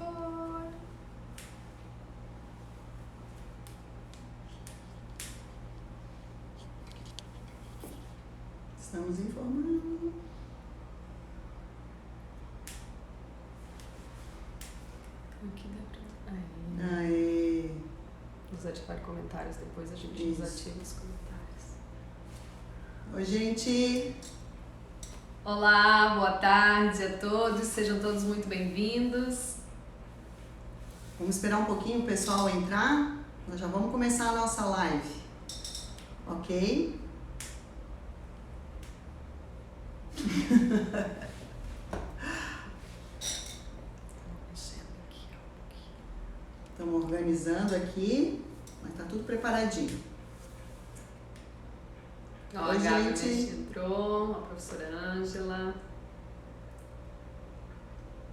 favor. Estamos informando. Aqui dá pra... Aê. Desativar comentários, depois a gente Isso. desativa os comentários. Oi, gente. Olá, boa tarde a todos, sejam todos muito bem-vindos. Vamos esperar um pouquinho o pessoal entrar. Nós já vamos começar a nossa live. Ok? Estamos organizando aqui, mas tá tudo preparadinho. Ó, Oi, a Gabi gente. entrou, a professora Ângela.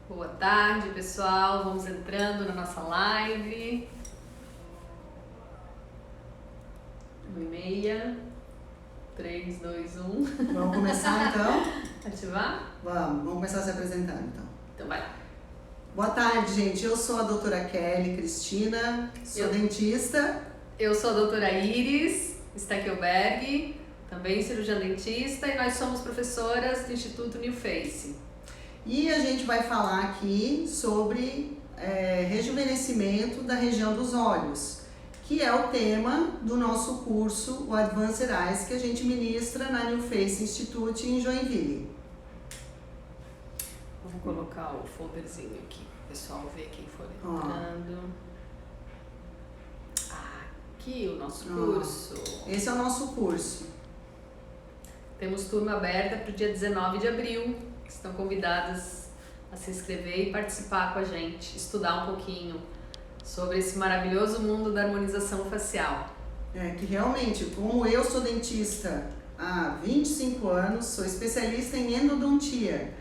Boa tarde, pessoal. Vamos entrando na nossa live. 1h30. 3, 2, 1. Vamos começar então? Ativar? Vamos começar se apresentando então. Então vai lá. Boa tarde, gente. Eu sou a doutora Kelly Cristina, sou dentista. Eu sou a doutora Iris Steckelberg, também cirurgiã dentista, e nós somos professoras do Instituto New Face. E a gente vai falar aqui sobre rejuvenescimento da região dos olhos, que é o tema do nosso curso, o Advanced Eyes, que a gente ministra na New Face Institute em Joinville. Vou colocar o folderzinho aqui, o pessoal ver quem for entrando. Aqui o nosso curso. Esse é o nosso curso. Temos turma aberta para o dia 19 de abril. Estão convidadas a se inscrever e participar com a gente, estudar um pouquinho sobre esse maravilhoso mundo da harmonização facial. Que realmente, como eu sou dentista há 25 anos, sou especialista em endodontia,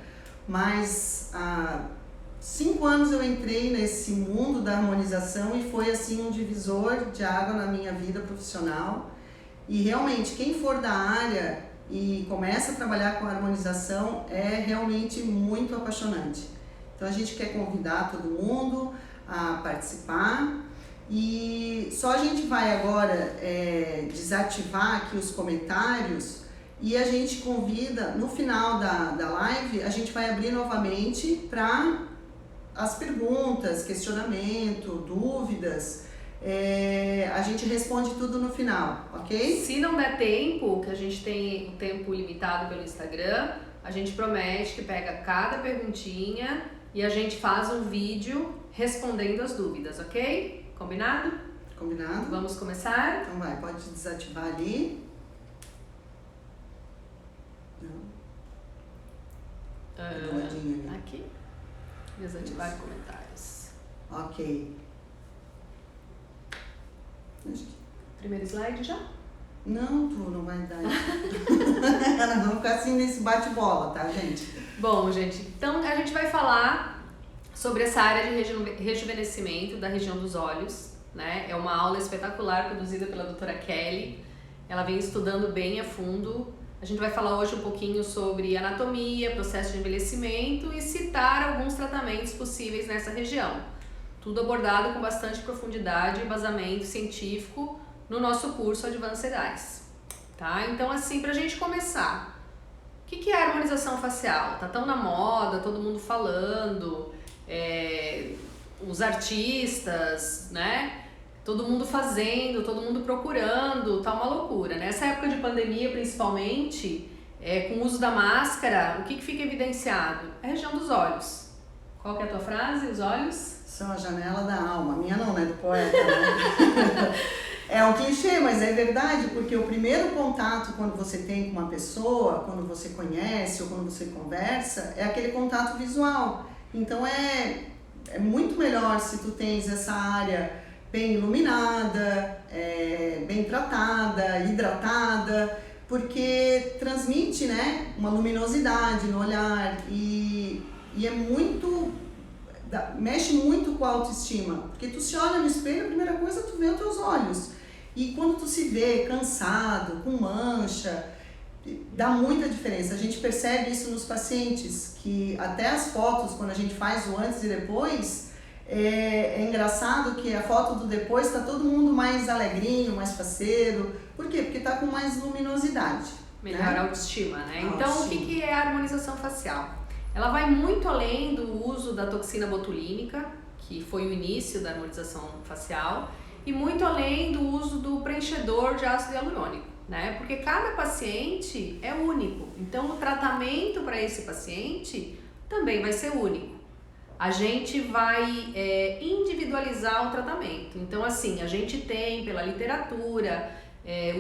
mas há 5 anos eu entrei nesse mundo da harmonização e foi assim um divisor de água na minha vida profissional. E realmente, quem for da área e começa a trabalhar com harmonização é realmente muito apaixonante. Então a gente quer convidar todo mundo a participar e só a gente vai agora desativar aqui os comentários e a gente convida, no final da live, a gente vai abrir novamente para as perguntas, questionamento, dúvidas. A gente responde tudo no final, ok? Se não der tempo, que a gente tem um tempo limitado pelo Instagram, a gente promete que pega cada perguntinha e a gente faz um vídeo respondendo as dúvidas, ok? Combinado? Combinado? Vamos começar? Então vai, pode desativar ali. Aqui. Desativar comentários. Ok. Primeiro slide já? Não, tu não vai dar. Nós vamos ficar assim nesse bate-bola, tá, gente? Bom, gente, então a gente vai falar sobre essa área de rejuvenescimento da região dos olhos, né? É uma aula espetacular produzida pela doutora Kelly. Ela vem estudando bem a fundo. A gente vai falar hoje um pouquinho sobre anatomia, processo de envelhecimento e citar alguns tratamentos possíveis nessa região. Tudo abordado com bastante profundidade e embasamento científico no nosso curso Advanced Eyes, tá? Então, assim, pra gente começar, o que é a harmonização facial? Tá tão na moda, todo mundo falando, os artistas, né? Todo mundo fazendo, todo mundo procurando, tá uma loucura, né? Nessa época de pandemia, principalmente, com o uso da máscara, o que fica evidenciado? É a região dos olhos. Qual que é a tua frase? Os olhos? São a janela da alma. Minha não, né? Do poeta, né? É um clichê, mas é verdade, porque o primeiro contato quando você tem com uma pessoa, quando você conhece ou quando você conversa, é aquele contato visual. Então é muito melhor se tu tens essa área bem iluminada, bem tratada, hidratada, porque transmite, né, uma luminosidade no olhar e é muito, mexe muito com a autoestima, porque tu se olha no espelho, a primeira coisa tu vê os teus olhos, e quando tu se vê cansado, com mancha, dá muita diferença. A gente percebe isso nos pacientes, que até as fotos, quando a gente faz o antes e depois, É engraçado que a foto do depois está todo mundo mais alegrinho, mais faceiro. Por quê? Porque está com mais luminosidade. Melhor autoestima, né? Então, o que é a harmonização facial? Ela vai muito além do uso da toxina botulínica, que foi o início da harmonização facial, e muito além do uso do preenchedor de ácido hialurônico, né? Porque cada paciente é único, então o tratamento para esse paciente também vai ser único. A gente vai individualizar o tratamento. Então, assim, a gente tem pela literatura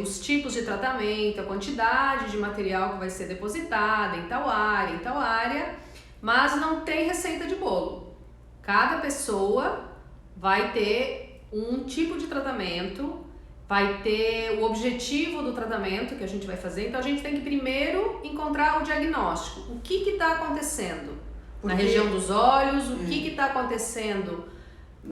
os tipos de tratamento, a quantidade de material que vai ser depositada em tal área, mas não tem receita de bolo. Cada pessoa vai ter um tipo de tratamento, vai ter o objetivo do tratamento que a gente vai fazer. Então, a gente tem que primeiro encontrar o diagnóstico. O que está acontecendo na região dos olhos, o que está acontecendo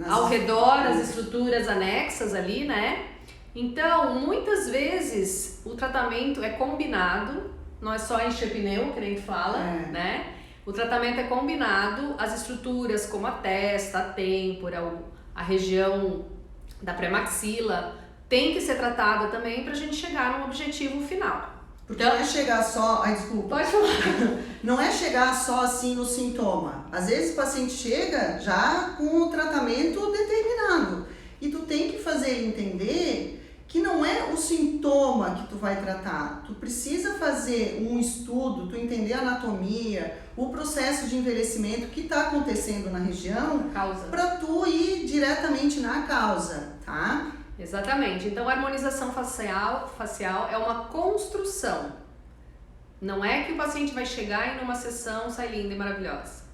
ao redor, as estruturas anexas ali, né? Então, muitas vezes o tratamento é combinado, não é só encher pneu, que nem tu fala, né? O tratamento é combinado, as estruturas como a testa, a têmpora, a região da pré-maxila tem que ser tratada também para a gente chegar num objetivo final. Porque não é chegar só... Ai, desculpa. Pode falar. Não é chegar só assim no sintoma. Às vezes o paciente chega já com o tratamento determinado. E tu tem que fazer ele entender que não é o sintoma que tu vai tratar. Tu precisa fazer um estudo, tu entender a anatomia, o processo de envelhecimento que está acontecendo na região, para tu ir diretamente na causa, tá? Exatamente. Então, a harmonização facial é uma construção. Não é que o paciente vai chegar e numa sessão sai linda e maravilhosa.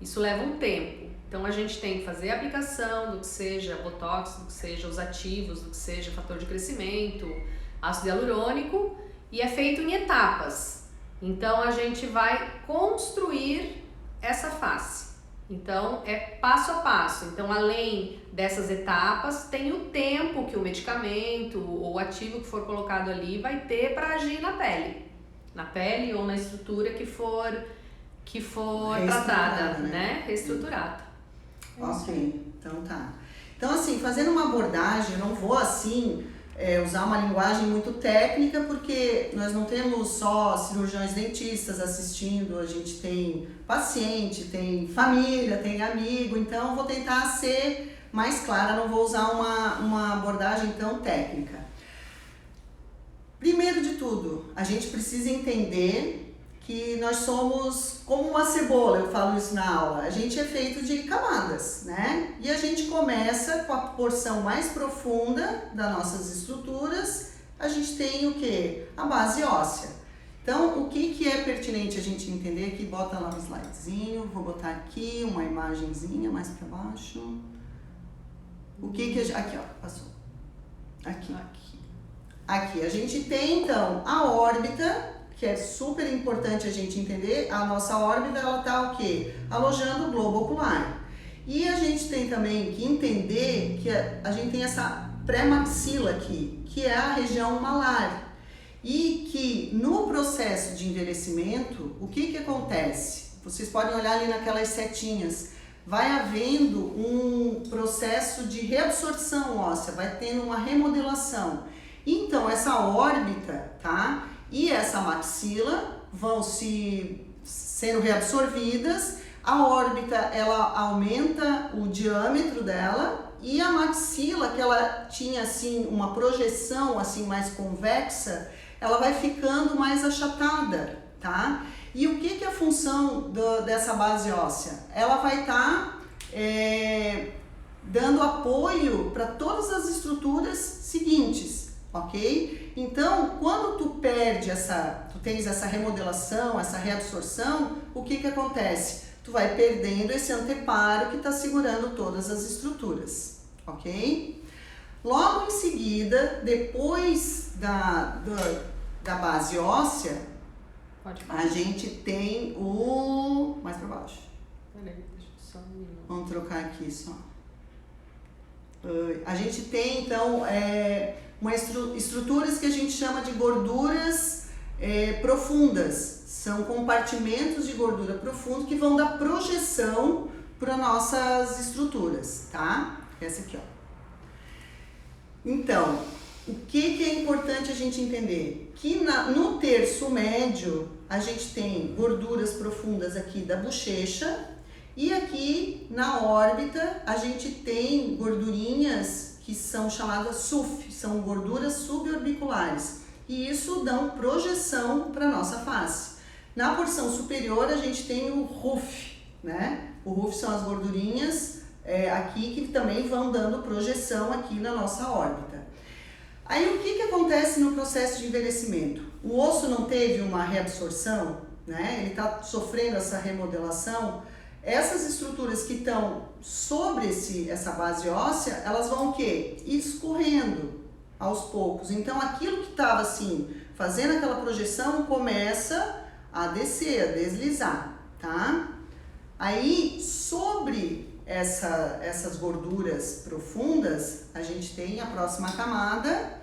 Isso leva um tempo. Então, a gente tem que fazer a aplicação do que seja botox, do que seja os ativos, do que seja fator de crescimento, ácido hialurônico, e é feito em etapas. Então, a gente vai construir essa face. Então, é passo a passo. Então, além dessas etapas, tem o tempo que o medicamento ou o ativo que for colocado ali vai ter para agir na pele ou na estrutura que for tratada, né? Reestruturada. Ok, então tá. Então, assim, fazendo uma abordagem, eu não vou assim usar uma linguagem muito técnica, porque nós não temos só cirurgiões dentistas assistindo, a gente tem paciente, tem família, tem amigo, então eu vou tentar ser mais clara, não vou usar uma abordagem tão técnica. Primeiro de tudo, a gente precisa entender que nós somos como uma cebola, eu falo isso na aula, a gente é feito de camadas, né? E a gente começa com a porção mais profunda das nossas estruturas, a gente tem o quê? A base óssea. Então, o que é pertinente a gente entender aqui? Bota lá um slidezinho, vou botar aqui uma imagenzinha mais para baixo. O que a gente... Aqui, ó, passou. Aqui, a gente tem então a órbita, que é super importante a gente entender. A nossa órbita, ela tá o quê? Alojando o globo ocular. E a gente tem também que entender que a gente tem essa pré-maxila aqui, que é a região malar. E que no processo de envelhecimento, o que acontece? Vocês podem olhar ali naquelas setinhas. Vai havendo um processo de reabsorção óssea, vai tendo uma remodelação. Então, essa órbita, tá? E essa maxila vão sendo reabsorvidas, a órbita ela aumenta o diâmetro dela e a maxila, que ela tinha assim uma projeção assim mais convexa, ela vai ficando mais achatada, tá? E o que é a função dessa base óssea? Ela vai estar dando apoio para todas as estruturas seguintes. Ok? Então, quando tu tens essa remodelação, essa reabsorção, o que acontece? Tu vai perdendo esse anteparo que está segurando todas as estruturas, ok? Logo em seguida, depois da base óssea, a gente tem o... mais para baixo. Vamos trocar aqui só. A gente tem, então, estruturas que a gente chama de gorduras profundas. São compartimentos de gordura profundo que vão dar projeção para nossas estruturas, tá? Essa aqui, ó. Então, o que é importante a gente entender? Que no terço médio, a gente tem gorduras profundas aqui da bochecha e aqui na órbita a gente tem gordurinhas que são chamadas SUF, são gorduras suborbiculares. E isso dá projeção para nossa face. Na porção superior a gente tem o RUF, né? O RUF são as gordurinhas aqui que também vão dando projeção aqui na nossa órbita. Aí o que acontece no processo de envelhecimento? O osso não teve uma reabsorção, né? Ele está sofrendo essa remodelação. Essas estruturas que estão sobre essa base óssea, elas vão o quê? Escorrendo aos poucos. Então aquilo que estava assim, fazendo aquela projeção, começa a descer, a deslizar, tá? Aí sobre essas gorduras profundas, a gente tem a próxima camada,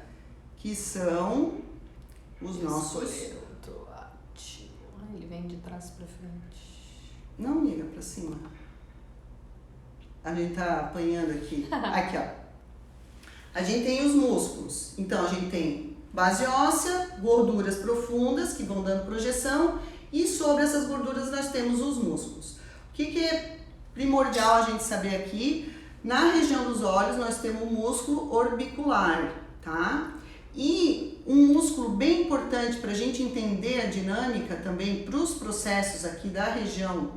que são os nossos... Ele vem de trás para frente. Não, amiga, pra cima. A gente tá apanhando aqui. Aqui, ó. A gente tem os músculos. Então, a gente tem base óssea, gorduras profundas que vão dando projeção e sobre essas gorduras nós temos os músculos. O que é primordial a gente saber aqui? Na região dos olhos nós temos o músculo orbicular, tá? E um músculo bem importante para a gente entender a dinâmica também para os processos aqui da região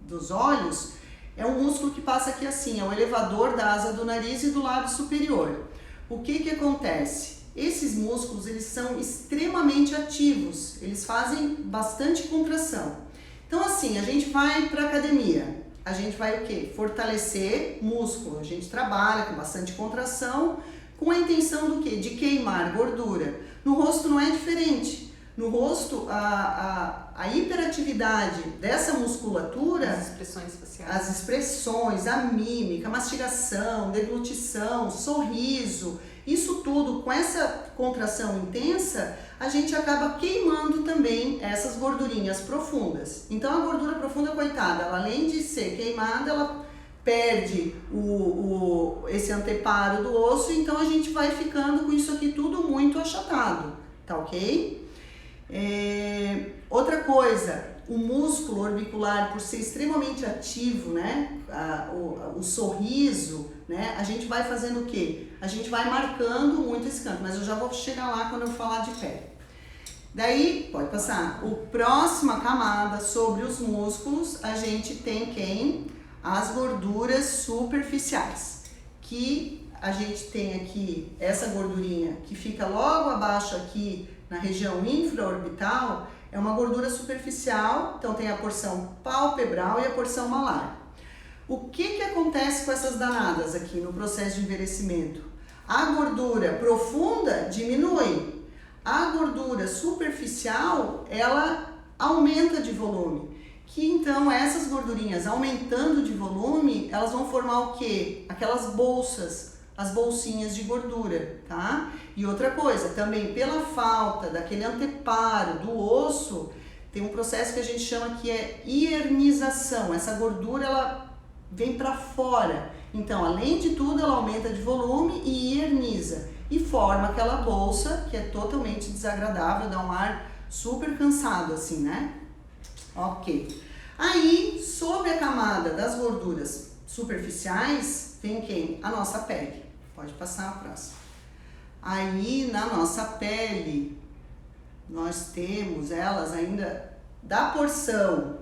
dos olhos é um músculo que passa aqui assim, é o elevador da asa do nariz e do lábio superior. O que acontece? Esses músculos eles são extremamente ativos, eles fazem bastante contração. Então assim, a gente vai para academia, a gente vai o quê? Fortalecer músculo, a gente trabalha com bastante contração, com a intenção do quê? De queimar gordura. No rosto não é diferente. No rosto, a hiperatividade dessa musculatura... As expressões faciais. As expressões, a mímica, mastigação, deglutição, sorriso, isso tudo, com essa contração intensa, a gente acaba queimando também essas gordurinhas profundas. Então a gordura profunda, coitada, ela, além de ser queimada, ela perde esse anteparo do osso, então a gente vai ficando com isso aqui tudo muito achatado, tá ok? Outra coisa, o músculo orbicular, por ser extremamente ativo, né, o sorriso, né, a gente vai fazendo o quê? A gente vai marcando muito esse canto, mas eu já vou chegar lá quando eu falar de pele. Daí, pode passar, a próxima camada sobre os músculos, a gente tem quem? As gorduras superficiais, que a gente tem aqui essa gordurinha que fica logo abaixo aqui na região infraorbital, é uma gordura superficial, então tem a porção palpebral e a porção malar. O que acontece com essas danadas aqui no processo de envelhecimento? A gordura profunda diminui, a gordura superficial ela aumenta de volume. Que então essas gordurinhas aumentando de volume, elas vão formar o quê? Aquelas bolsas, as bolsinhas de gordura, tá? E outra coisa, também pela falta daquele anteparo do osso, tem um processo que a gente chama que é hiernização. Essa gordura, ela vem para fora. Então, além de tudo, ela aumenta de volume e hierniza. E forma aquela bolsa que é totalmente desagradável, dá um ar super cansado assim, né? Ok. Aí, sobre a camada das gorduras superficiais, vem quem? A nossa pele. Pode passar a próxima. Aí, na nossa pele, nós temos elas ainda da porção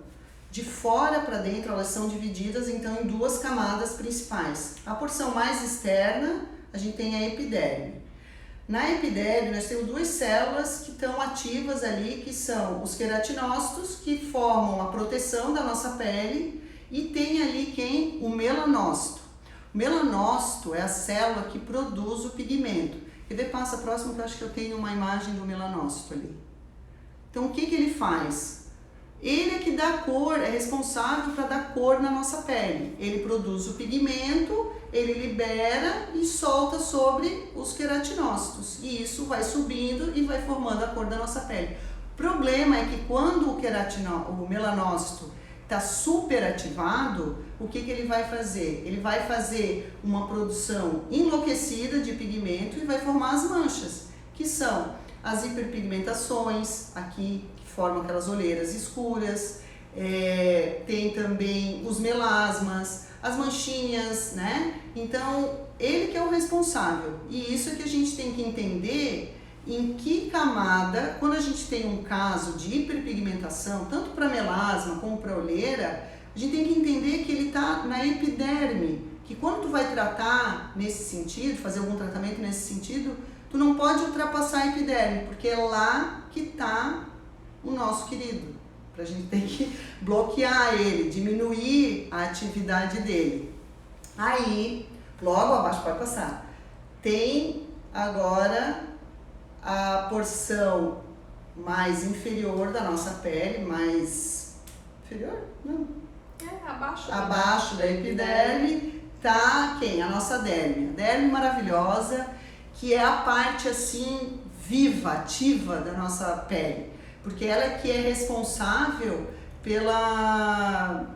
de fora para dentro, elas são divididas então em duas camadas principais. A porção mais externa, a gente tem a epiderme. Na epiderme, nós temos duas células que estão ativas ali, que são os queratinócitos, que formam a proteção da nossa pele, e tem ali quem? O melanócito. O melanócito é a célula que produz o pigmento. Quer ver? Passa próximo que eu acho que eu tenho uma imagem do melanócito ali. Então, o que ele faz? Ele é que dá cor, é responsável para dar cor na nossa pele. Ele produz o pigmento, ele libera e solta sobre os queratinócitos. E isso vai subindo e vai formando a cor da nossa pele. O problema é que quando o melanócito está super ativado, o que ele vai fazer? Ele vai fazer uma produção enlouquecida de pigmento e vai formar as manchas, que são as hiperpigmentações, aqui que formam aquelas olheiras escuras, tem também os melasmas, as manchinhas, né? Então, ele que é o responsável. E isso é que a gente tem que entender em que camada, quando a gente tem um caso de hiperpigmentação, tanto para melasma como para olheira, a gente tem que entender que ele está na epiderme, que quando tu vai tratar nesse sentido, fazer algum tratamento nesse sentido, tu não pode ultrapassar a epiderme, porque é lá que está o nosso querido. A gente tem que bloquear ele, diminuir a atividade dele. Aí, logo abaixo, pode passar, tem agora a porção mais inferior da nossa pele, mais inferior? Não. Abaixo da epiderme, tá quem? A nossa derme. A derme maravilhosa, que é a parte assim viva, ativa da nossa pele, porque ela é que é responsável pela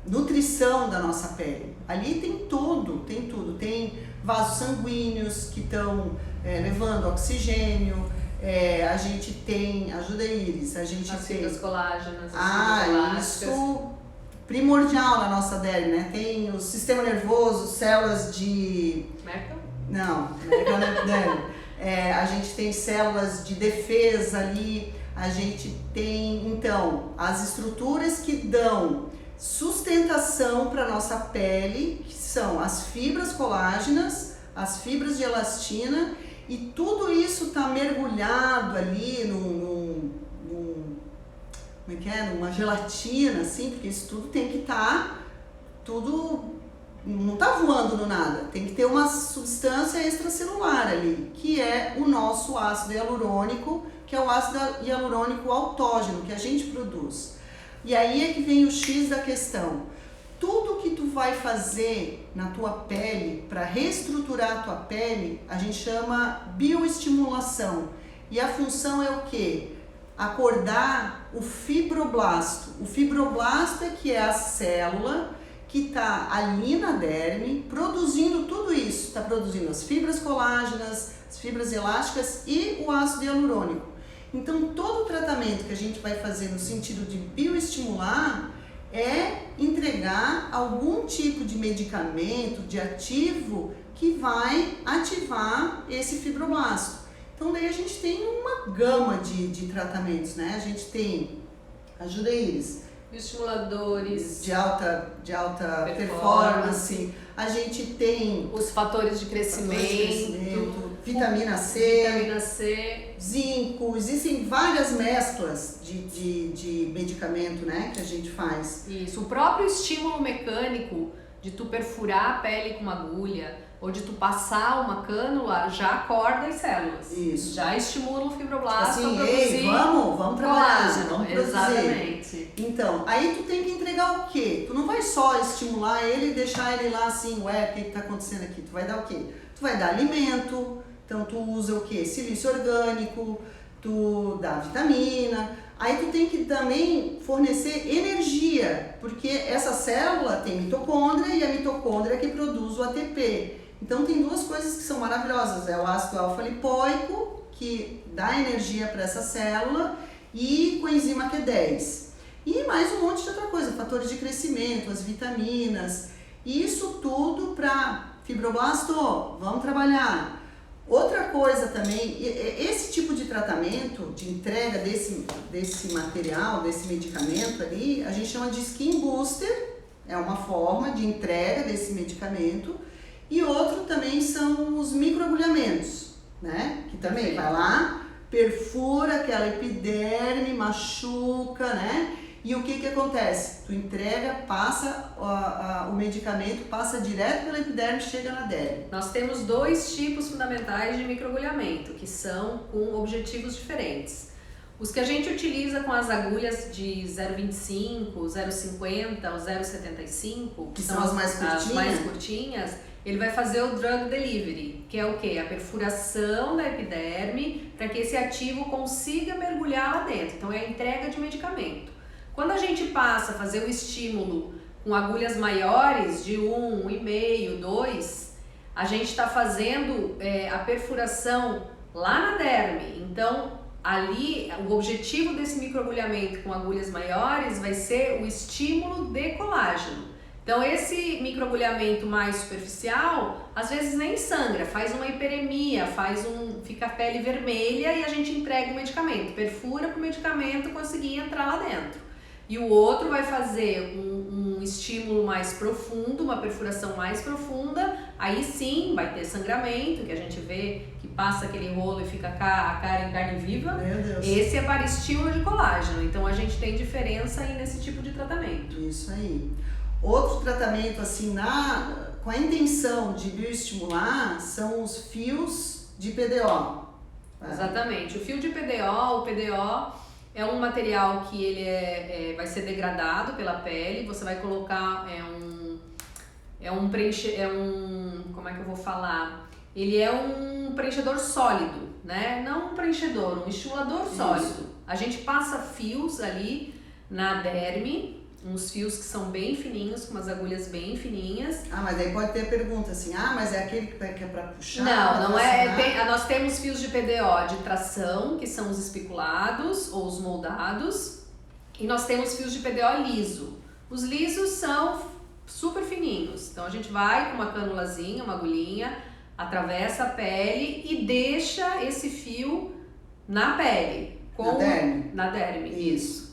nutrição da nossa pele. Ali tem tudo, tem vasos sanguíneos que estão levando oxigênio, a gente tem, ajuda Iris, a gente as tem... fibras colágenas, isso primordial na nossa derme, né? Tem o sistema nervoso, células de... Merkel? Não é derme. A gente tem células de defesa ali, a gente tem, então, as estruturas que dão sustentação para a nossa pele, que são as fibras colágenas, as fibras de elastina, e tudo isso está mergulhado ali numa gelatina, assim, porque isso tudo tem que estar, não está voando no nada, tem que ter uma substância extracelular ali, que é o nosso ácido hialurônico, que é o ácido hialurônico autógeno, que a gente produz. E aí é que vem o X da questão. Tudo que tu vai fazer na tua pele, para reestruturar a tua pele, a gente chama bioestimulação. E a função é o quê? Acordar o fibroblasto. O fibroblasto é que é a célula que está ali na derme, produzindo tudo isso. Está produzindo as fibras colágenas, as fibras elásticas e o ácido hialurônico. Então, todo o tratamento que a gente vai fazer no sentido de bioestimular é entregar algum tipo de medicamento, de ativo que vai ativar esse fibroblasto. Então, daí a gente tem uma gama de tratamentos, né? A gente tem, ajuda eles, estimuladores de alta performance, a gente tem os fatores de crescimento, vitamina C, zinco, existem várias mesclas de medicamento, né, que a gente faz. Isso, o próprio estímulo mecânico de tu perfurar a pele com uma agulha ou de tu passar uma cânula já acorda as células. Isso. Já estimula o fibroblasto assim, a produzir vamos trabalhar, vamos produzir. Exatamente. Então, aí tu tem que entregar o quê? Tu não vai só estimular ele e deixar ele lá assim, o que está acontecendo aqui? Tu vai dar o quê? Tu vai dar alimento, então tu usa o quê? Silício orgânico, tu dá vitamina. Aí tu tem que também fornecer energia, porque essa célula tem mitocôndria e a mitocôndria é que produz o ATP. Então tem duas coisas que são maravilhosas, é o ácido alfa-lipoico, que dá energia para essa célula, e coenzima Q10. E mais um monte de outra coisa, fatores de crescimento, as vitaminas, isso tudo para fibroblasto, vamos trabalhar. Outra coisa também, esse tipo de tratamento, de entrega desse material, desse medicamento ali, a gente chama de skin booster, é uma forma de entrega desse medicamento. E outro também são os microagulhamentos, né? Que também vai lá, perfura aquela epiderme, machuca, né? E o que acontece? Tu entrega, passa o medicamento, passa direto pela epiderme, chega na derme. Nós temos dois tipos fundamentais de microagulhamento, que são com objetivos diferentes. Os que a gente utiliza com as agulhas de 0,25, 0,50 ou 0,75, que são as mais curtinhas, ele vai fazer o drug delivery, que é o quê? A perfuração da epiderme para que esse ativo consiga mergulhar lá dentro. Então é a entrega de medicamento. Quando a gente passa a fazer o estímulo com agulhas maiores, de 1, 1,5, 2, a gente está fazendo a perfuração lá na derme. Então, ali, o objetivo desse microagulhamento com agulhas maiores vai ser o estímulo de colágeno. Então, esse microagulhamento mais superficial, às vezes nem sangra, faz uma hiperemia, fica a pele vermelha e a gente entrega o medicamento, perfura para o medicamento conseguir entrar lá dentro. E o outro vai fazer um estímulo mais profundo, uma perfuração mais profunda, aí sim vai ter sangramento, que a gente vê que passa aquele rolo e fica a cara em carne viva. Meu Deus. Esse é para estímulo de colágeno, então a gente tem diferença aí nesse tipo de tratamento. Isso aí. Outro tratamento assim, com a intenção de bioestimular, são os fios de PDO. Exatamente. O fio de PDO, o PDO é um material que ele vai ser degradado pela pele, você vai colocar, como é que eu vou falar? Ele é um preenchedor sólido, né? Não um preenchedor, um estimulador sólido. A gente passa fios ali na derme, uns fios que são bem fininhos, com umas agulhas bem fininhas. Mas aí pode ter a pergunta assim, mas é aquele que é para puxar? Não é. Nós temos fios de PDO de tração, que são os espiculados ou os moldados, e nós temos fios de PDO liso. Os lisos são super fininhos, então a gente vai com uma canulazinha, uma agulhinha, atravessa a pele e deixa esse fio na pele. Na derme, isso.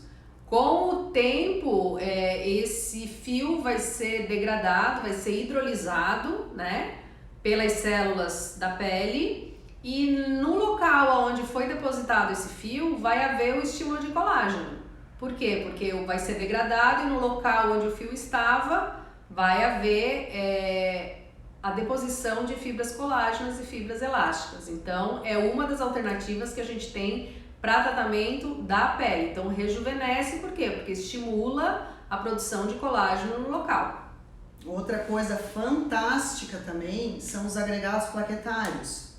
Com o tempo, esse fio vai ser degradado, vai ser hidrolisado, né, pelas células da pele, e no local onde foi depositado esse fio vai haver o estímulo de colágeno. Por quê? Porque vai ser degradado e no local onde o fio estava vai haver a deposição de fibras colágenas e fibras elásticas. Então, é uma das alternativas que a gente tem para tratamento da pele. Então, rejuvenesce, por quê? Porque estimula a produção de colágeno no local. Outra coisa fantástica também são os agregados plaquetários.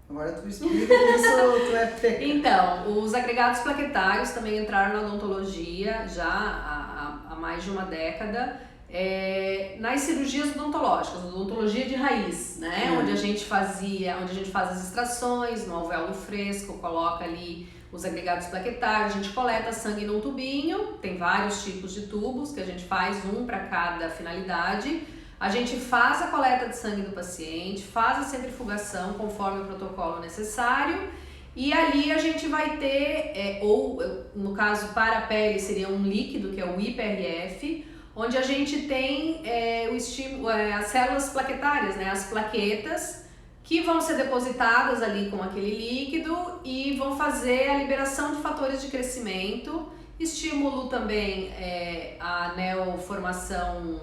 Agora tu explica isso, tu é peca. Então, os agregados plaquetários também entraram na odontologia já há mais de uma década, nas cirurgias odontológicas, odontologia de raiz, né? Onde a gente faz as extrações no alvéolo fresco, coloca ali os agregados plaquetários, a gente coleta sangue num tubinho, tem vários tipos de tubos que a gente faz, um para cada finalidade. A gente faz a coleta de sangue do paciente, faz a centrifugação conforme o protocolo necessário e ali a gente vai ter, ou no caso para a pele seria um líquido que é o IPRF, onde a gente tem as células plaquetárias, né, as plaquetas, que vão ser depositadas ali com aquele líquido e vão fazer a liberação de fatores de crescimento, estímulo também a neoformação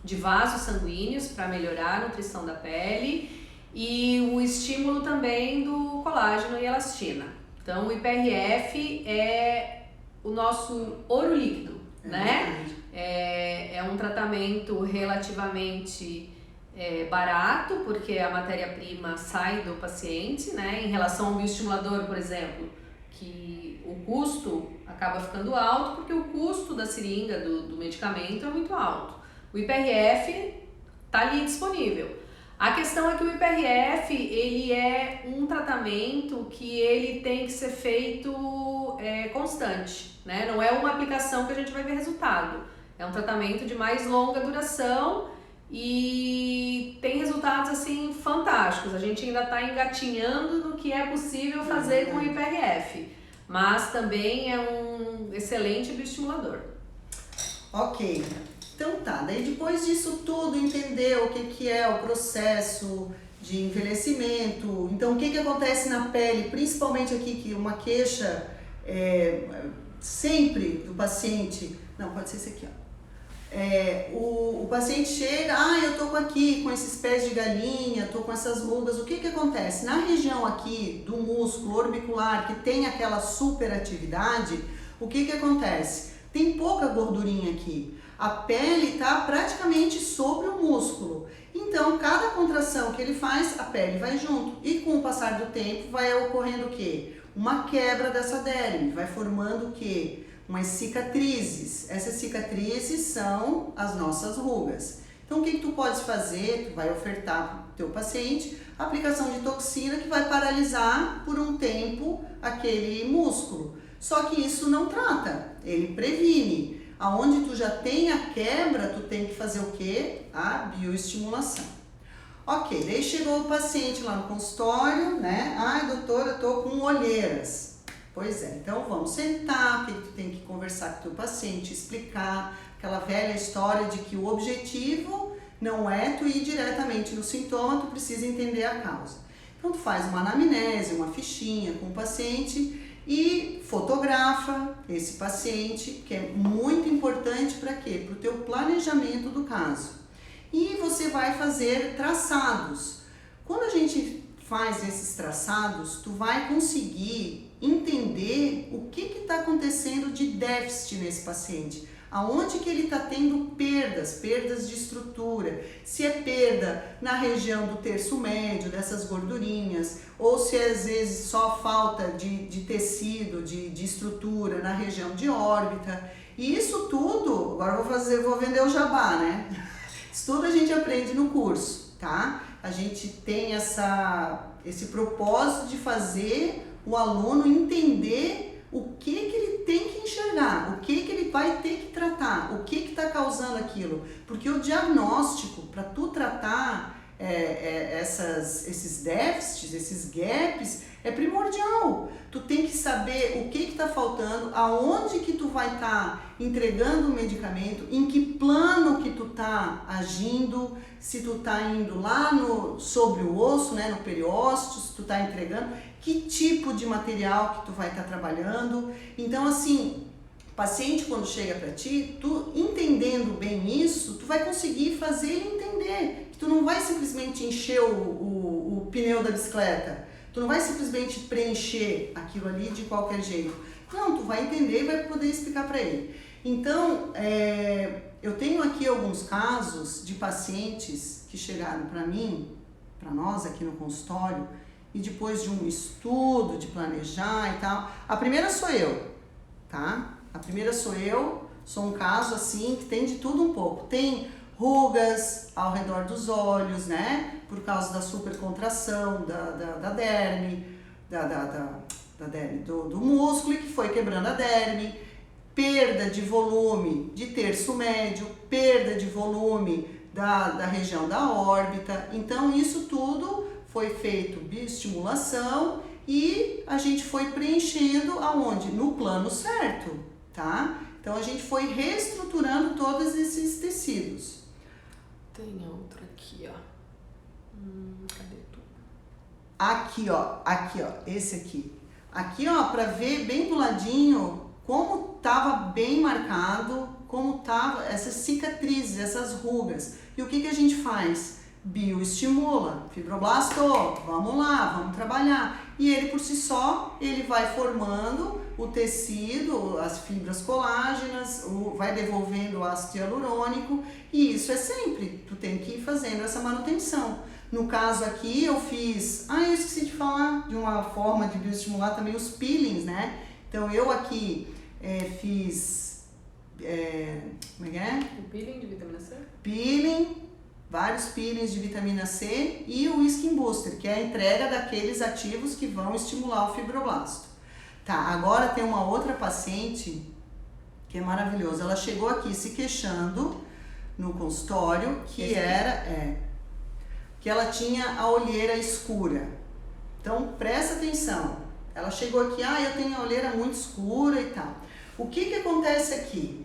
de vasos sanguíneos para melhorar a nutrição da pele e o estímulo também do colágeno e elastina. Então o IPRF é o nosso ouro líquido, né? É um tratamento relativamente barato, porque a matéria-prima sai do paciente, né? Em relação ao bioestimulador, por exemplo, que o custo acaba ficando alto, porque o custo da seringa do medicamento é muito alto. O IPRF está ali disponível. A questão é que o IPRF, ele é um tratamento que ele tem que ser feito constante, né? Não é uma aplicação que a gente vai ver resultado. É um tratamento de mais longa duração e tem resultados assim fantásticos. A gente ainda está engatinhando no que é possível fazer com o IPRF, mas também é um excelente bioestimulador. Ok, então tá, daí depois disso tudo entender o que é o processo de envelhecimento, então o que acontece na pele, principalmente aqui que uma queixa sempre do paciente, não, pode ser esse aqui, ó. O paciente chega, eu tô com esses pés de galinha, tô com essas rugas, o que acontece? Na região aqui do músculo orbicular, que tem aquela superatividade, o que acontece? Tem pouca gordurinha aqui, a pele está praticamente sobre o músculo, então cada contração que ele faz, a pele vai junto, e com o passar do tempo vai ocorrendo o quê? Uma quebra dessa derme, vai formando o quê? umas cicatrizes. Essas cicatrizes são as nossas rugas. Então, o que tu pode fazer? Tu vai ofertar para o teu paciente a aplicação de toxina que vai paralisar por um tempo aquele músculo. Só que isso não trata, ele previne. Aonde tu já tem a quebra, tu tem que fazer o quê? A bioestimulação. Ok, daí chegou o paciente lá no consultório, né? Ai, doutora, eu tô com olheiras. Pois é, então vamos sentar, porque tu tem que conversar com o teu paciente, explicar aquela velha história de que o objetivo não é tu ir diretamente no sintoma, tu precisa entender a causa. Então tu faz uma anamnese, uma fichinha com o paciente e fotografa esse paciente, que é muito importante para quê? Para o teu planejamento do caso. E você vai fazer traçados. Quando a gente faz esses traçados, tu vai conseguir entender o que está acontecendo de déficit nesse paciente. Aonde que ele está tendo perdas de estrutura, se é perda na região do terço médio, dessas gordurinhas, ou se é, às vezes só falta de tecido, de estrutura na região de órbita. E isso tudo, agora vou vender o jabá, né? Isso tudo a gente aprende no curso, tá? A gente tem esse propósito de fazer o aluno entender o que ele tem que enxergar, o que ele vai ter que tratar, o que está causando aquilo. Porque o diagnóstico, para tu tratar esses déficits, esses gaps, é primordial. Tu tem que saber o que está faltando, aonde que tu vai estar entregando o medicamento, em que plano que tu está agindo, se tu está indo lá sobre o osso, né, no periósteo, se tu está entregando, que tipo de material que tu vai estar trabalhando. Então, assim, o paciente quando chega para ti, tu entendendo bem isso, tu vai conseguir fazer ele entender que tu não vai simplesmente encher o pneu da bicicleta, tu não vai simplesmente preencher aquilo ali de qualquer jeito. Não, tu vai entender e vai poder explicar para ele. Então, eu tenho aqui alguns casos de pacientes que chegaram para mim, para nós aqui no consultório, e depois de um estudo, de planejar e tal. A primeira sou eu, tá? A primeira sou eu, sou um caso assim que tem de tudo um pouco. Tem rugas ao redor dos olhos, né? Por causa da supercontração da derme, da derme do músculo e que foi quebrando a derme. Perda de volume de terço médio, perda de volume da região da órbita. Então isso tudo foi feito bioestimulação e a gente foi preenchendo aonde? No plano certo, tá? Então a gente foi reestruturando todos esses tecidos. Tem outro aqui, ó. Cadê tu? Aqui, ó, esse aqui. Aqui, ó, para ver bem do ladinho como tava bem marcado, como tava essas cicatrizes, essas rugas. E o que a gente faz? Bioestimula, fibroblasto, vamos lá, vamos trabalhar. E ele por si só, ele vai formando o tecido, as fibras colágenas, vai devolvendo o ácido hialurônico, e isso é sempre, tu tem que ir fazendo essa manutenção. No caso aqui eu fiz, eu esqueci de falar de uma forma de bioestimular também os peelings, né? Então eu aqui fiz, como é que é? O peeling de vitamina C? Peeling, vários peelings de vitamina C e o Skin Booster, que é a entrega daqueles ativos que vão estimular o fibroblasto. Tá, agora tem uma outra paciente que é maravilhosa. Ela chegou aqui se queixando no consultório que ela tinha a olheira escura. Então presta atenção. Ela chegou aqui, eu tenho a olheira muito escura e tal. O que acontece aqui?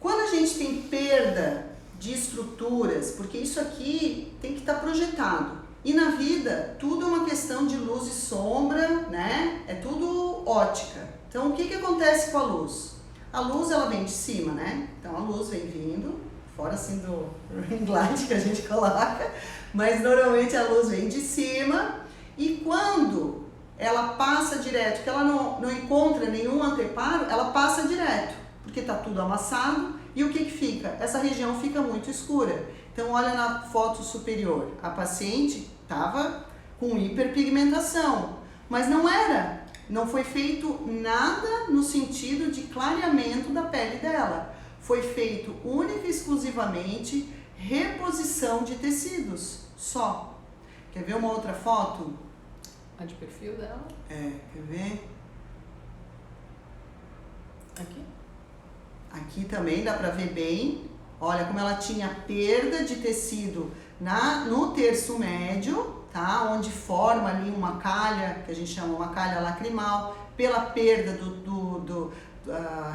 Quando a gente tem perda de estruturas, porque isso aqui tem que estar projetado. E na vida, tudo é uma questão de luz e sombra, né? É tudo ótica. Então, o que acontece com a luz? A luz, ela vem de cima, né? Então, a luz vem vindo, fora assim do ring light que a gente coloca, mas normalmente a luz vem de cima e quando ela passa direto, que ela não encontra nenhum anteparo, ela passa direto, porque está tudo amassado. E o que fica? Essa região fica muito escura. Então, olha na foto superior. A paciente estava com hiperpigmentação, mas não era Não foi feito nada no sentido de clareamento da pele dela. Foi feito única e exclusivamente reposição de tecidos, só. Quer ver uma outra foto? A de perfil dela. Quer ver? Aqui. Aqui também dá pra ver bem. Olha como ela tinha perda de tecido no terço médio, tá? Onde forma ali uma calha, que a gente chama uma calha lacrimal, pela perda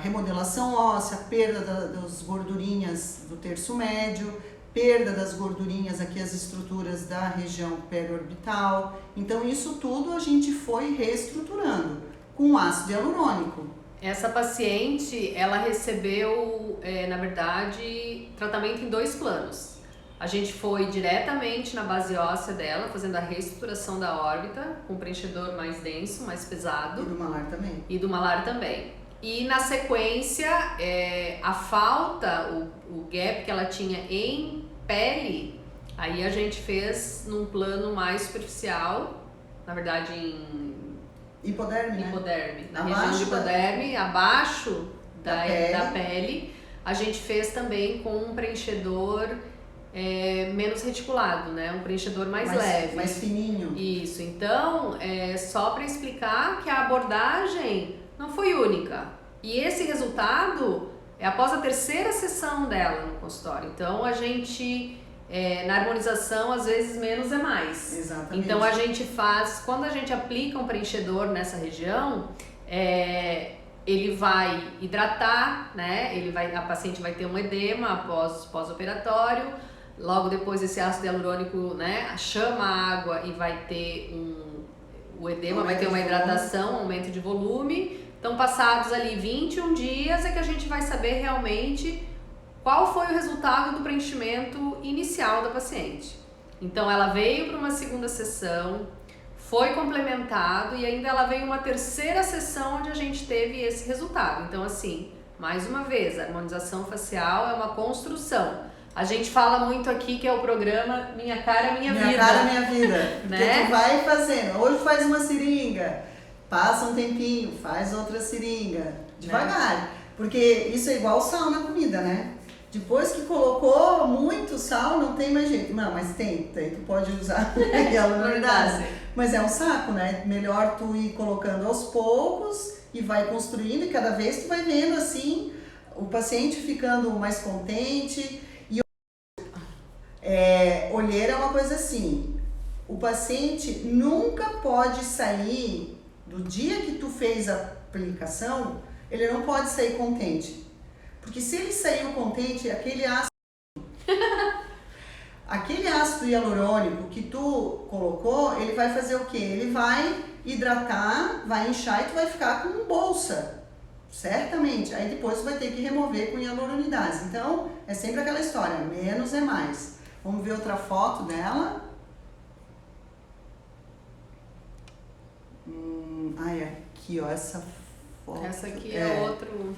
remodelação óssea, perda das gordurinhas do terço médio, perda das gordurinhas aqui, as estruturas da região periorbital. Então isso tudo a gente foi reestruturando com ácido hialurônico. Essa paciente, ela recebeu, na verdade, tratamento em 2 planos. A gente foi diretamente na base óssea dela, fazendo a reestruturação da órbita, com um preenchedor mais denso, mais pesado. E do malar também. E do malar também. E na sequência, a falta, o gap que ela tinha em pele, aí a gente fez num plano mais superficial, na verdade em hipoderme, né? Hipoderme, na Abaixo região de hipoderme, abaixo da pele. A gente fez também com um preenchedor menos reticulado, né? Um preenchedor mais leve. Mais fininho. Isso, então, só para explicar que a abordagem não foi única. E esse resultado é após a 3ª sessão dela no consultório. Então, a gente, na harmonização, às vezes menos é mais. Exatamente. Então, a gente faz, quando a gente aplica um preenchedor nessa região, ele vai hidratar, né? A paciente vai ter um edema pós-operatório. Logo depois, esse ácido hialurônico, né, chama a água e vai ter o edema, vai ter uma hidratação, um aumento de volume. Então, passados ali 21 dias é que a gente vai saber realmente qual foi o resultado do preenchimento inicial da paciente. Então, ela veio para uma 2ª sessão, foi complementado e ainda ela veio uma 3ª sessão onde a gente teve esse resultado. Então, assim, mais uma vez, a harmonização facial é uma construção. A gente fala muito aqui que é o programa Minha Cara Minha Vida. Minha Cara Minha Vida. Né? Porque tu vai fazendo. Hoje faz uma seringa, passa um tempinho, faz outra seringa. Devagar. Porque isso é igual sal na comida, né? Depois que colocou muito sal, não tem mais jeito. Não, mas tem tu pode usar hialuronidases. Mas é um saco, né? Melhor tu ir colocando aos poucos e vai construindo, e cada vez tu vai vendo assim o paciente ficando mais contente. Olheira é uma coisa assim, o paciente nunca pode sair, do dia que tu fez a aplicação, ele não pode sair contente. Porque se ele saiu contente, aquele ácido hialurônico que tu colocou, ele vai fazer o quê? Ele vai hidratar, vai inchar e tu vai ficar com bolsa, certamente. Aí depois tu vai ter que remover com hialuronidase. Então, é sempre aquela história, menos é mais. Vamos ver outra foto dela. Aqui, ó, essa foto. Essa aqui é outro.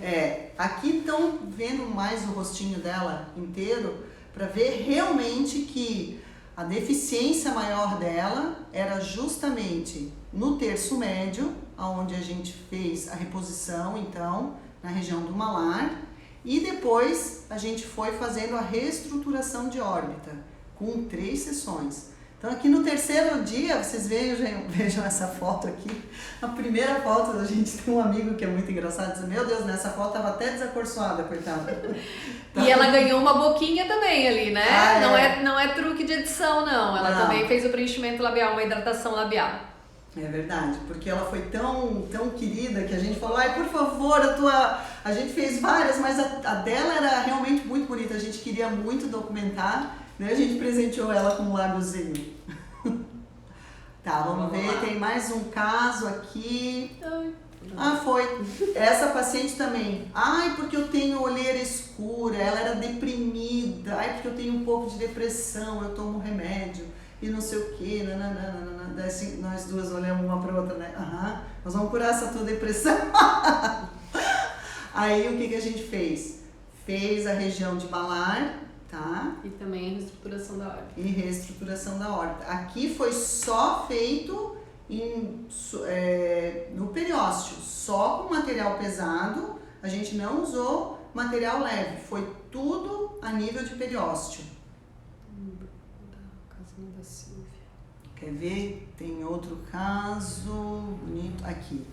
Aqui estão vendo mais o rostinho dela inteiro para ver realmente que a deficiência maior dela era justamente no terço médio, onde a gente fez a reposição, então, na região do malar. E depois a gente foi fazendo a reestruturação de órbita, com 3 sessões. Então aqui no 3º dia, vocês vejam essa foto aqui. A primeira foto, a gente tem um amigo que é muito engraçado, diz, meu Deus, nessa foto tava até desacorçoada, coitada. E ela ganhou uma boquinha também ali, né? Não é truque de edição, não. Ela também fez o preenchimento labial, uma hidratação labial. É verdade, porque ela foi tão querida que a gente falou, por favor, a gente fez várias, mas a dela era realmente muito bonita, a gente queria muito documentar, né? A gente presenteou ela com um lábiozinho. Tá, vamos ver, lá. Tem mais um caso aqui. Foi. Essa paciente também. Porque eu tenho olheira escura, ela era deprimida, porque eu tenho um pouco de depressão, eu tomo remédio. E não sei o que, assim, nós duas olhamos uma para outra, né? Nós vamos curar essa tua depressão. Aí o que a gente fez? Fez a região de malar, tá? E também a reestruturação da órbita. Aqui foi só feito no periósteo, só com material pesado. A gente não usou material leve, foi tudo a nível de periósteo. Casinha da Silvia. Quer ver? Tem outro caso bonito aqui.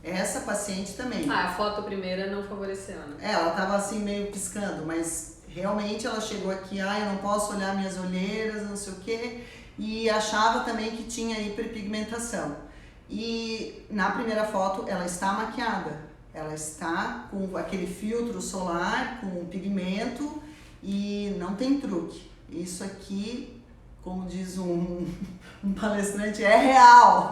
Essa paciente também. A foto primeira não favoreceu, né? Ela tava assim meio piscando, mas realmente ela chegou aqui, eu não posso olhar minhas olheiras, não sei o quê, e achava também que tinha hiperpigmentação. E na primeira foto ela está maquiada, ela está com aquele filtro solar, com pigmento e não tem truque. Isso aqui, como diz um palestrante, é real.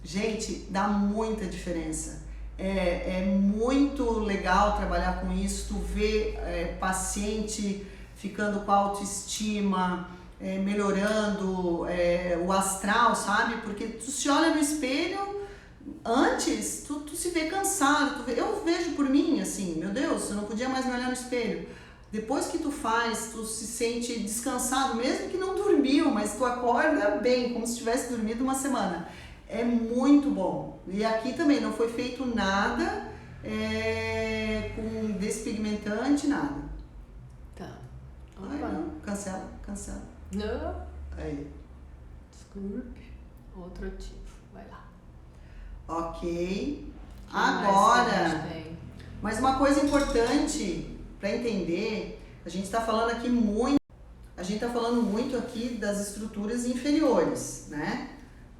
Gente, dá muita diferença. É muito legal trabalhar com isso, tu vê paciente ficando com autoestima, melhorando o astral, sabe? Porque tu se olha no espelho, antes tu se vê cansado, eu vejo por mim assim, meu Deus, eu não podia mais me olhar no espelho. Depois que tu faz, tu se sente descansado, mesmo que não dormiu, mas tu acorda bem, como se tivesse dormido uma semana. É muito bom. E aqui também não foi feito nada com despigmentante, nada. Tá. Ai, não. Cancela. Não. Aí. Desculpe. Outro ativo. Vai lá. Ok. Que mais que a Agora, gente tem? mas uma coisa importante para entender, a gente está falando muito aqui das estruturas inferiores, né?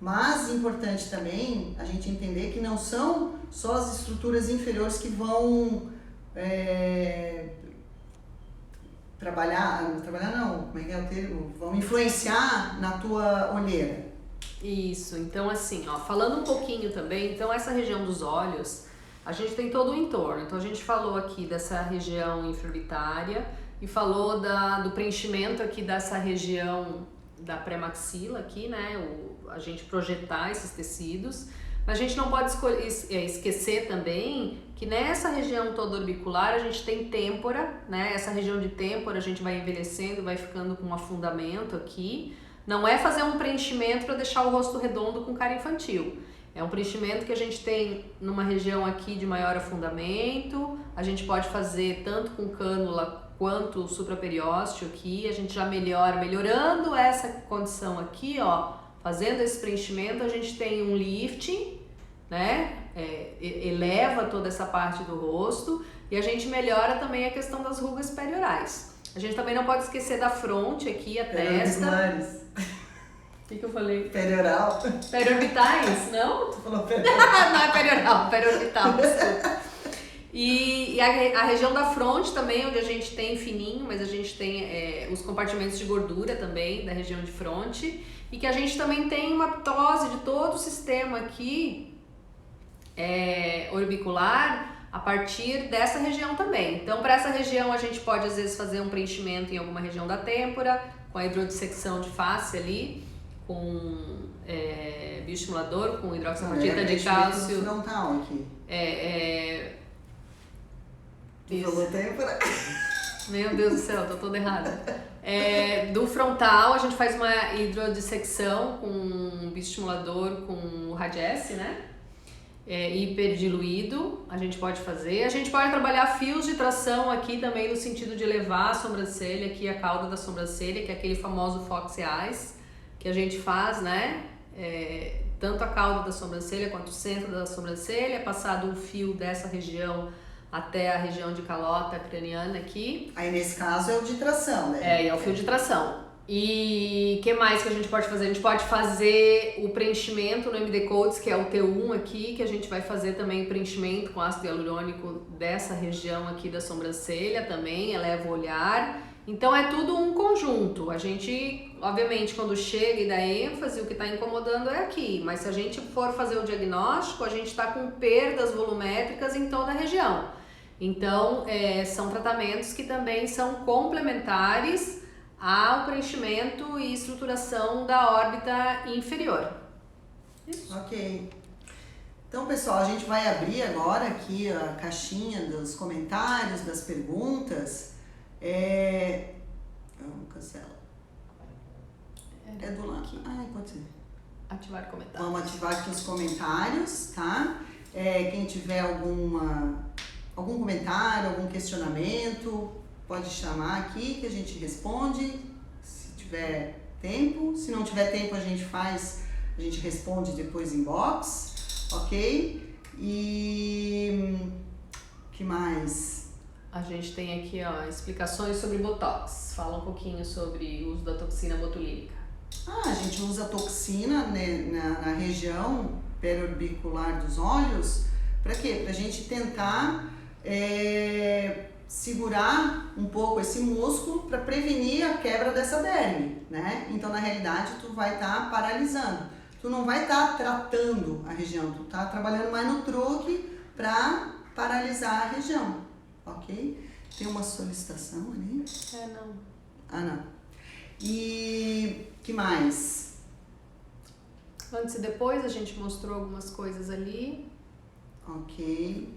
Mas importante também a gente entender que não são só as estruturas inferiores que vão trabalhar não, como é que é o termo? Vão influenciar na tua olheira. Isso, então assim, ó, falando um pouquinho também, então essa região dos olhos, a gente tem todo o entorno. Então a gente falou aqui dessa região infraorbitária e falou do preenchimento aqui dessa região da pré-maxila aqui, né, a gente projetar esses tecidos, mas a gente não pode esquecer também que nessa região toda orbicular a gente tem têmpora, né, essa região de têmpora a gente vai envelhecendo, vai ficando com um afundamento aqui, não é fazer um preenchimento para deixar o rosto redondo com cara infantil, é um preenchimento que a gente tem numa região aqui de maior afundamento, a gente pode fazer tanto com cânula quanto o supraperiósteo aqui, a gente já melhorando essa condição aqui, ó, fazendo esse preenchimento, a gente tem um lifting, né, eleva toda essa parte do rosto e a gente melhora também a questão das rugas periorais. A gente também não pode esquecer da fronte aqui, a testa. O que eu falei? Perioral. Periorbitais, não? Tu falou perioral. Não é perioral, periorbital, desculpa. E a região da fronte também, onde a gente tem fininho, mas a gente tem os compartimentos de gordura também, da região de fronte. E que a gente também tem uma ptose de todo o sistema aqui orbicular a partir dessa região também. Então, para essa região, a gente pode às vezes fazer um preenchimento em alguma região da têmpora, com a hidrodissecção de face ali, com bioestimulador, com hidroxiapatita de cálcio. Frontal aqui. Isso. Têmpora. Meu Deus do céu, tô toda errada. Do frontal, a gente faz uma hidrodissecção com um bioestimulador com o Radiesse, né? Hiperdiluído, a gente pode fazer. A gente pode trabalhar fios de tração aqui também no sentido de elevar a sobrancelha, aqui a cauda da sobrancelha, que é aquele famoso Fox Eyes que a gente faz, né? Tanto a cauda da sobrancelha quanto o centro da sobrancelha, passado um fio dessa região até a região de calota craniana aqui. Aí nesse caso é o de tração, né? É o fio de tração. E o que mais que a gente pode fazer? A gente pode fazer o preenchimento no MD Codes, que é o T1 aqui, que a gente vai fazer também o preenchimento com ácido hialurônico dessa região aqui da sobrancelha também, eleva o olhar. Então é tudo um conjunto. A gente, obviamente, quando chega e dá ênfase, o que está incomodando é aqui. Mas se a gente for fazer o diagnóstico, a gente está com perdas volumétricas em toda a região. Então, são tratamentos que também são complementares ao preenchimento e estruturação da órbita inferior. Isso. Ok. Então, pessoal, a gente vai abrir agora aqui a caixinha dos comentários, das perguntas. Vamos, cancela. É do lado. Pode ser. ativar comentários. Vamos ativar aqui os comentários, tá? Quem tiver algum comentário, algum questionamento, pode chamar aqui que a gente responde, se tiver tempo. Se não tiver tempo, a gente responde depois em box, ok? E que mais? A gente tem aqui, ó, explicações sobre Botox. Fala um pouquinho sobre o uso da toxina botulínica. A gente usa toxina, né, na região periorbicular dos olhos, para quê? Para a gente tentar segurar um pouco esse músculo para prevenir a quebra dessa derme, né? Então, na realidade, tu vai estar paralisando. Tu não vai estar tratando a região, tu tá trabalhando mais no truque para paralisar a região, ok? Tem uma solicitação ali? Não. Ah, não. E que mais? Antes e depois a gente mostrou algumas coisas ali. Ok.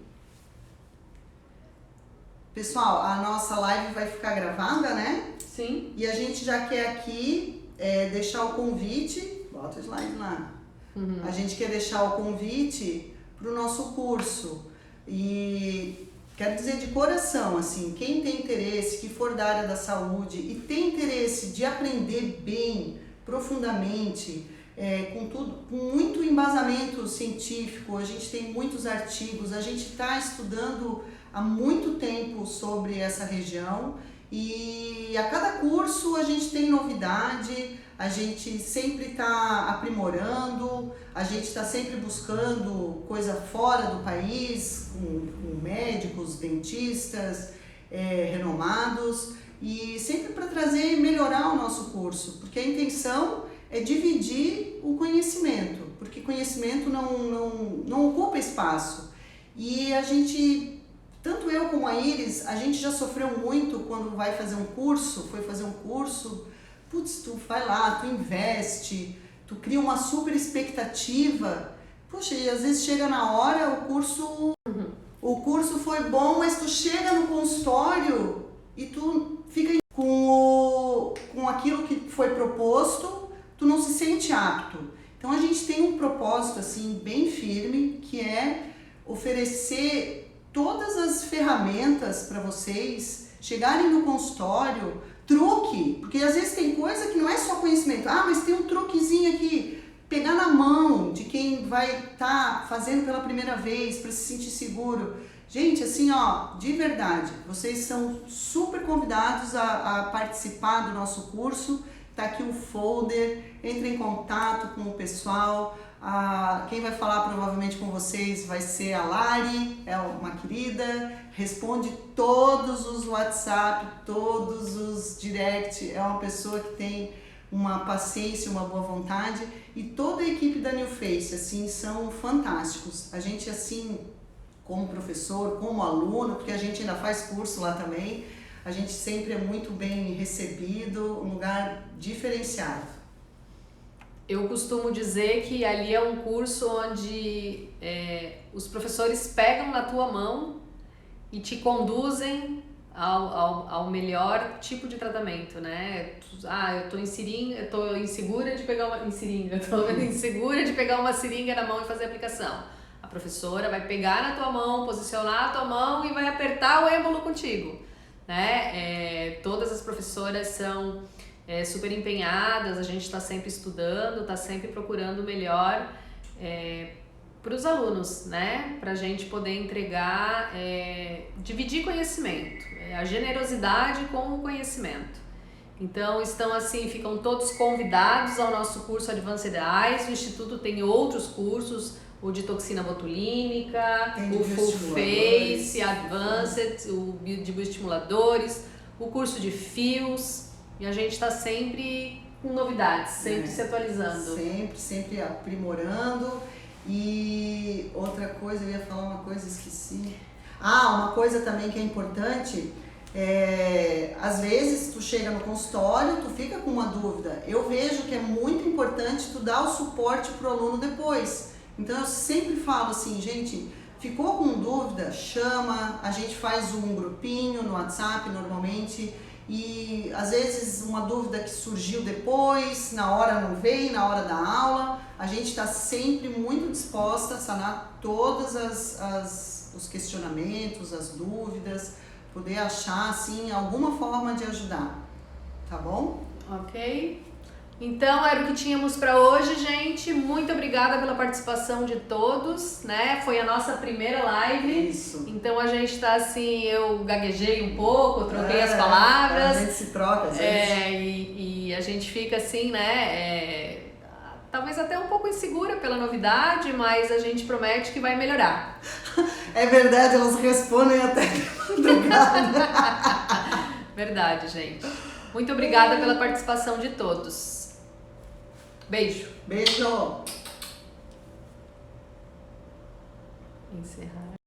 Pessoal, a nossa live vai ficar gravada, né? Sim. E a gente já quer aqui deixar o convite. Bota o slide lá. Uhum. A gente quer deixar o convite para o nosso curso. E quero dizer de coração, assim, quem tem interesse, que for da área da saúde e tem interesse de aprender bem, profundamente, com muito embasamento científico, a gente tem muitos artigos, a gente está estudando há muito tempo sobre essa região e a cada curso a gente tem novidade, a gente sempre está aprimorando, a gente está sempre buscando coisa fora do país, com médicos, dentistas, renomados, e sempre para trazer e melhorar o nosso curso, porque a intenção é dividir o conhecimento, porque conhecimento não ocupa espaço. E a gente, tanto eu como a Iris, a gente já sofreu muito quando foi fazer um curso, putz, tu vai lá, tu investe, tu cria uma super expectativa, poxa, e às vezes chega na hora, o curso foi bom, mas tu chega no consultório e tu fica com aquilo que foi proposto, tu não se sente apto. Então a gente tem um propósito assim bem firme, que é oferecer todas as ferramentas para vocês chegarem no consultório, truque, porque às vezes tem coisa que não é só conhecimento, mas tem um truquezinho aqui, pegar na mão de quem vai estar fazendo pela primeira vez para se sentir seguro. Gente, assim, ó, de verdade, vocês são super convidados a participar do nosso curso. Tá aqui o folder, entre em contato com o pessoal. Quem vai falar provavelmente com vocês vai ser a Lari, é uma querida, responde todos os WhatsApp, todos os direct, é uma pessoa que tem uma paciência, uma boa vontade, e toda a equipe da New Face, assim, são fantásticos. A gente, assim, como professor, como aluno, porque a gente ainda faz curso lá também, a gente sempre é muito bem recebido, um lugar diferenciado. Eu costumo dizer que ali é um curso onde os professores pegam na tua mão e te conduzem ao melhor tipo de tratamento, né? Eu tô insegura de pegar uma seringa na mão e fazer a aplicação. A professora vai pegar na tua mão, posicionar a tua mão e vai apertar o êmbolo contigo, né? Todas as professoras são super empenhadas, a gente está sempre estudando, está sempre procurando o melhor para os alunos, né? Para a gente poder entregar, dividir conhecimento, a generosidade com o conhecimento. Então, ficam todos convidados ao nosso curso Advanced Eyes. O Instituto tem outros cursos, o de toxina botulínica, o Full Face, Advanced, o de bioestimuladores, o curso de fios, e a gente está sempre com novidades, sempre se atualizando. Sempre aprimorando. E outra coisa, eu ia falar uma coisa, esqueci. Uma coisa também que é importante, às vezes tu chega no consultório, tu fica com uma dúvida. Eu vejo que é muito importante tu dar o suporte pro aluno depois. Então eu sempre falo assim, gente, Ficou com dúvida? Chama, a gente faz um grupinho no WhatsApp normalmente e às vezes uma dúvida que surgiu depois, na hora não veio, na hora da aula, a gente está sempre muito disposta a sanar todos os questionamentos, as dúvidas, poder achar assim alguma forma de ajudar, tá bom? Ok. Então era o que tínhamos para hoje, gente. Muito obrigada pela participação de todos, né? Foi a nossa primeira live. Isso. Então a gente tá assim, eu gaguejei um pouco, troquei as palavras. A gente se troca às vezes. E a gente fica assim, né? Talvez até um pouco insegura pela novidade, mas a gente promete que vai melhorar. É verdade, elas respondem até de madrugada. Verdade, gente. Muito obrigada pela participação de todos. Beijo. Beijo. Encerrar.